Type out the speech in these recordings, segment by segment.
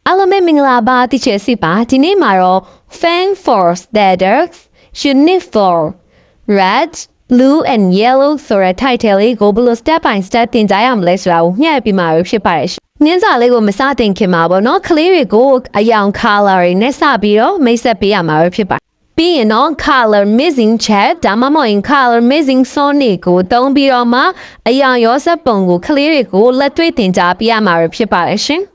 အားလုံးပဲမင်္ဂလာပါတိကျစီပါဒီနေ့မှာတော့ Fang for Standards Uniform Red Blue and Yellow ဆိုတဲ့ title လေးကိုဘယ်လို step by step သင်ကြားရမလဲဆိုတာကိုညှက်ပြီးမှဖြစ်ပါတယ်။နင်းစာလေးကိုမစတင်ခင်မှာပေါ့နော်ကလေးတွေကိုအယောင် color တွေနဲ့စပြီးတော့မိတ်ဆက်ပေးရမှာဖြစ်ပါတယ်။ပြီးရင်တော့ color missing chat ဒါမှမဟုတ် color missing song ကိုတုံးပြီးတော့မှအယောင်ရောစက်ပုံကိုကလေးတွေကိုလက်တွေ့သင်ကြားပေးရမှာဖြစ်ပါတယ်ရှင်။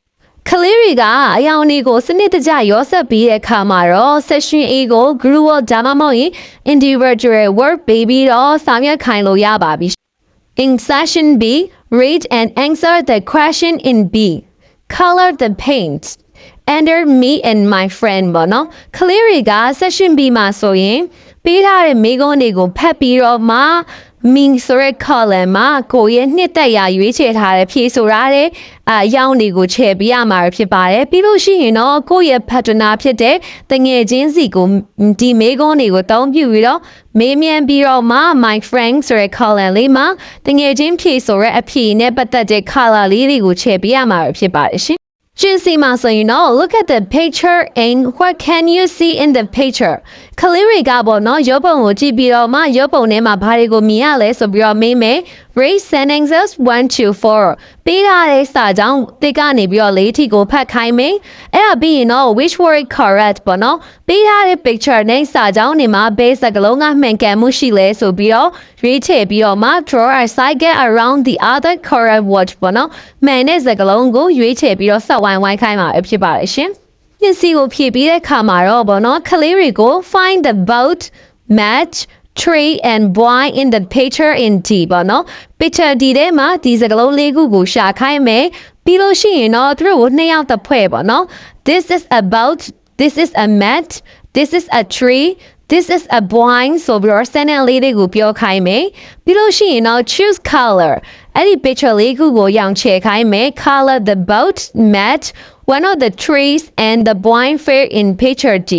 ကလေးတွေကအယောင်တွေကိုစနစ်တကျရောစက်ပြီးတဲ့အခါမှာတော့ session A ကို group work ဒါမှမဟုတ် individual work ပေးပြီးတော့ဆောင်ရွက်ခိုင်းလို့ရပါပြီ။ In session B, read and answer the question in B. Color the paint. Enter me and my friend ပေါ့နော်။ကလေးတွေက session B မှာဆိုရင်ပေးထားတဲ့မိကုန်းတွေကိုဖတ်ပြီးတော့မှမင်းဆိုတဲ့ column မှာကိုရဲ့နှစ်သက်ရာရွေးချယ်ထားတဲ့ဖြေဆိုရတဲ့အယောင်တွေကိုချဲ့ပေးရမှာဖြစ်ပါတယ်ပြီးလို့ရှိရင်တော့ကိုရဲ့ partner ဖြစ်တဲ့တငယ်ချင်းစီကိုဒီမိကုန်းတွေကိုတောင်းပြပြီးတော့မေးမြန်းပြီးတော့မှ my friend ဆိုတဲ့ column လေးမှာတငယ်ချင်းဖြေဆိုတဲ့အဖြေနဲ့ပတ်သက်တဲ့ color လေးတွေကိုချဲ့ပေးရမှာဖြစ်ပါတယ်ရှင်so you know, look at the picture and what can you see in the picture? ကလေးတွေကပေါ့နော်ရုပ်ပုံကိုကြည့်ပြီးတော့မှရုပ်ပုံထဲမှာဘာတွေကိုမြင်ရလဲဆိုပြီးတော့မေးမယ် Read sentences 1 to 4ပေးထားတဲ့စာကြောင်းတစ်ကနေပြီးတော့၄ထိကိုဖတ်ခိုင်းမယ်အဲ့ဒါပြီးရင်တော့ which word correct ပေါ့နော်ပေးထားတဲ့ picture နဲ့စာကြောင်းတွေမှာဘယ်စကားလုံးကမှန်ကန်မှုရှိလဲဆိုပြီးတော့ရွေးချယ်ပြီးတော့မှ draw a circle around the other correct word ပေါ့နော်မှန်တဲ့စကားလုံးကိုရွေးချယ်ပြီးတော့ဆက်ဝိုင်းခိုင်းမှာဖြစ်ပါတယ်ရှင်ညစီကိုဖြည့်ပြီးတဲ့အခါမှာတော့ဗောနော်ကလေးတွေကို find the boat match tree and boy in the picture in D ဗောနော် picture D ထဲမှာဒီစကားလုံးလေးခုကိုရှာခိုင်းမယ်ပြီးလို့ရှိရင်တော့သူတို့ကိုနှစ်ယောက်တစ်ဖွဲ့ဗောနော် this is a boat this is a mat this is a tree this is a boy ဆိုပြီးတော့ sentence လေးတွေကိုပြောခိုင်းမယ်ပြီးလို့ရှိရင်တော့ choose color အဲ့ဒီ picture လေးခုကိုရောင်ချယ်ခိုင်းမယ် color the boat mat one of the trees and the boy fair in picture D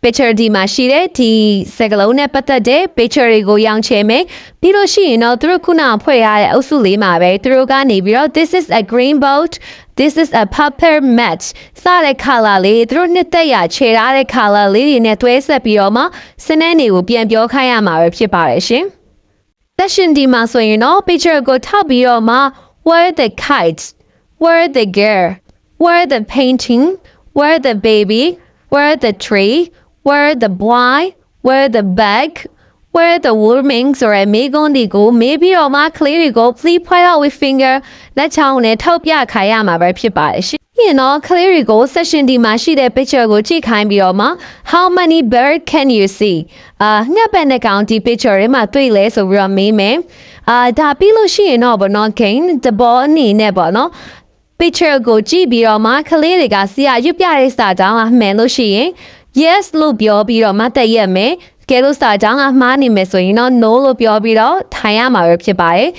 picture D မှာရှိတဲ့ဒီစကားလုံးနဲ့ပတ်သက်တဲ့ picture တွေကိုရောင်ချယ်မယ်ပြီးလို့ရှိရင်တော့သူတို့ခုနဖွဲ့ရတဲ့အုပ်စုလေးမှာပဲသူတို့ကနေပြီးတော့ this is a green boat this is a purple mat စတဲ့ color လေးသူတို့နှစ်သက်ရခြေထားတဲ့ color လေးတွေနဲ့တွဲဆက်ပြီးတော့မှစနန်းတွေကိုပြန်ပြောခိုင်းရမှာပဲဖြစ်ပါတယ်ရှင် session D မှာဆိုရင်တော့ picture ကိုထောက်ပြီးတော့မှ where the kites where the girl where the painting where the baby where the tree where the boy where the bag where the woman ဆိုရယ်မိကုန်းဒီကိုမေးပြီးတော့မှကလေးတွေကို please point out with finger လက်ချောင်းနဲ့ထောက်ပြခိုင်းရမှာပဲဖြစ်ပါတယ်ရှင်။ပြီးတော့ကလေးတွေကို session D မှာရှိတဲ့ picture ကိုကြည့်ခိုင်းပြီးတော့မှ how many bird can you see ငှက်ပဲနဲ့ကောင်ဒီ picture ထဲမှာတွေ့လဲဆိုပြီးတော့မေးမယ်ဒါပြီးလို့ရှိရင်တော့ဘောနော် gain the ball အနေနဲ့ပေါ့နော်picture ကိုကြည့်ပြီးတော့မှကလေးတွေကဆရာရွတ်ပြတဲ့စာကြောင်းကမှန်လို့ရှိရင် yes လို့ပြောပြီးတော့မှတက်ရက်မယ်ကဲလို့စာကြောင်းကမှားနေမယ်ဆိုရင်တော့ no လို့ပြောပြီးတော့ထိုင်ရမှာပဲဖြစ်ပါတယ်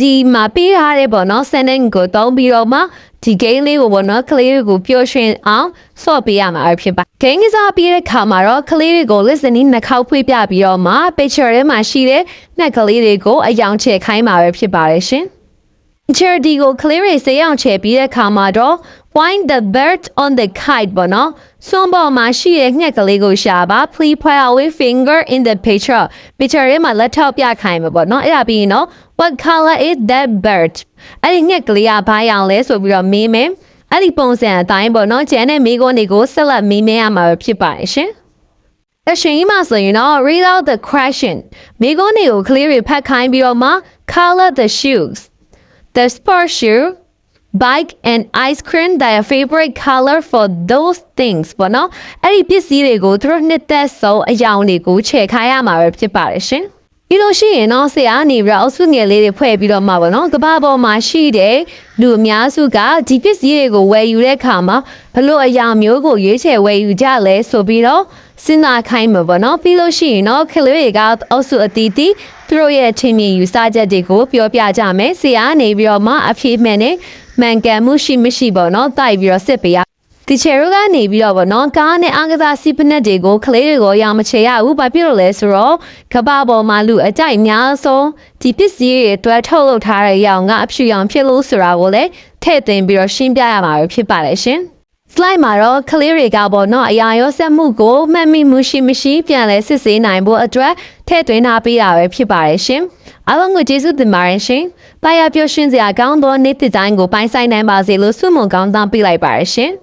ဒီမှာပေးထားတဲ့ပေါ့နော် sentence ကိုသုံးပြီးတော့မှဒီ game လေးကိုပေါ့နော်ကလေးတွေကိုပျော်ရွှင်အောင်ဆော့ပေးရမှာဖြစ်ပါ game ကစားပြီးတဲ့ခါမှာတော့ကလေးတွေကို listening နှစ်ခေါက်ဖွေးပြပြီးတော့မှ picture ထဲမှာရှိတဲ့နှက်ကလေးတွေကိုအယောင်ချဲ့ခိုင်းမှာပဲဖြစ်ပါတယ်ရှင်charity ကို clear စေအောင်ချဲ့ပြီးတဲ့အခါမှာတော့ point the bird on the kite ပေါ့နော်စွန်ပေါ်မှာရှိတဲ့ငှက်ကလေးကိုရှာပါ please point out with finger in the picture ထဲမှာလက်ထောက်ပြခိုင်းမှာပေါ့နော်အဲ့ဒါပြီးရင်တော့ what color is that bird အဲ့ဒီငှက်ကလေးကဘာရောင်လဲဆိုပြီးတော့မေးမယ်အဲ့ဒီပုံစံအတိုင်းပေါ့နော်ကျန်တဲ့မိကုန်းတွေကိုဆက်လက်မေးမြန်းရမှာဖြစ်ပါတယ်ရှင်အရှင်ကြီးမှာဆိုရင်တော့ read out the question မိကုန်းတွေကို clear ဖတ်ခိုင်းပြီးတော့မှ color the shoes the sports shoe, bike and ice cream their favorite color for those things ပေါ့နော်အဲ့ဒီပစ္စည်းတွေကိုသူတို့နှစ်သက်ဆုံးအယောင်တွေကိုချဲ့ခိုင်းရမှာပဲဖြစ်ပါတယ်ရှင်ပြီးလို့ရှိရင်တော့ဆရာအနေပြီးတော့အဆုငယ်လေးတွေဖွဲ့ပြီးတော့မှာပေါ့နော်ကဘာပေါ်မှာရှိတဲ့လူအများစုကဒီပစ္စည်းတွေကိုဝယ်ယူတဲ့အခါမှာဘလို့အယောင်မျိုးကိုရွေးချယ်ဝယ်ယူကြလဲဆိုပြီးတော့စဉ်းစားခိုင်းမှာပေါ့နော်ပြီးလို့ရှိရင်တော့ကလေးတွေကအုပ်စုအတီးတီးသူတို့ရဲ့ချင်းမြင်ယူဆချက်တွေကိုပြောပြကြမယ်ဆရာနေပြီးတော့မှအဖြေမှန်နဲ့မှန်ကန်မှုရှိမရှိပေါ့နော်တိုက်ပြီးတော့စစ်ပေးရဒီချေရိုကနေပြီးတော့ပေါ့နော်ကားနဲ့အားကစားစီးပနက်တွေကိုကလေးတွေကိုရောင်မချေရဘူးဘာဖြစ်လို့လဲဆိုတော့ကဘာပေါ်မှာလူအကြိုက်အများဆုံးဒီပစ္စည်းတွေတွဲထုတ်လုပ်ထားတဲ့ရောင်ကအဖြူရောင်ဖြစ်လို့ဆိုတာကိုလည်းထည့်သွင်းပြီးတော့ရှင်းပြရမှာဖြစ်ပါတယ်ရှင် slide မှာတော့ကလေးတွေကပေါ့နော်အရာရောစက်မှုကိုမှတ်မိမှုရှိပြန်လဲစစ်ဆေးနိုင်ဖို့အတွက်ထည့်သွင်းထားပေးတာပဲဖြစ်ပါတယ်ရှင်အားလုံးကိုကျေးဇူးတင်ပါတယ်ရှင်။တာယာပျော်ရွှင်စရာကောင်းသောနေ့တစ်တိုင်းကိုပိုင်ဆိုင်နိုင်ပါစေလို့ဆုမွန်ကောင်းတောင်းပေးလိုက်ပါတယ်ရှင်။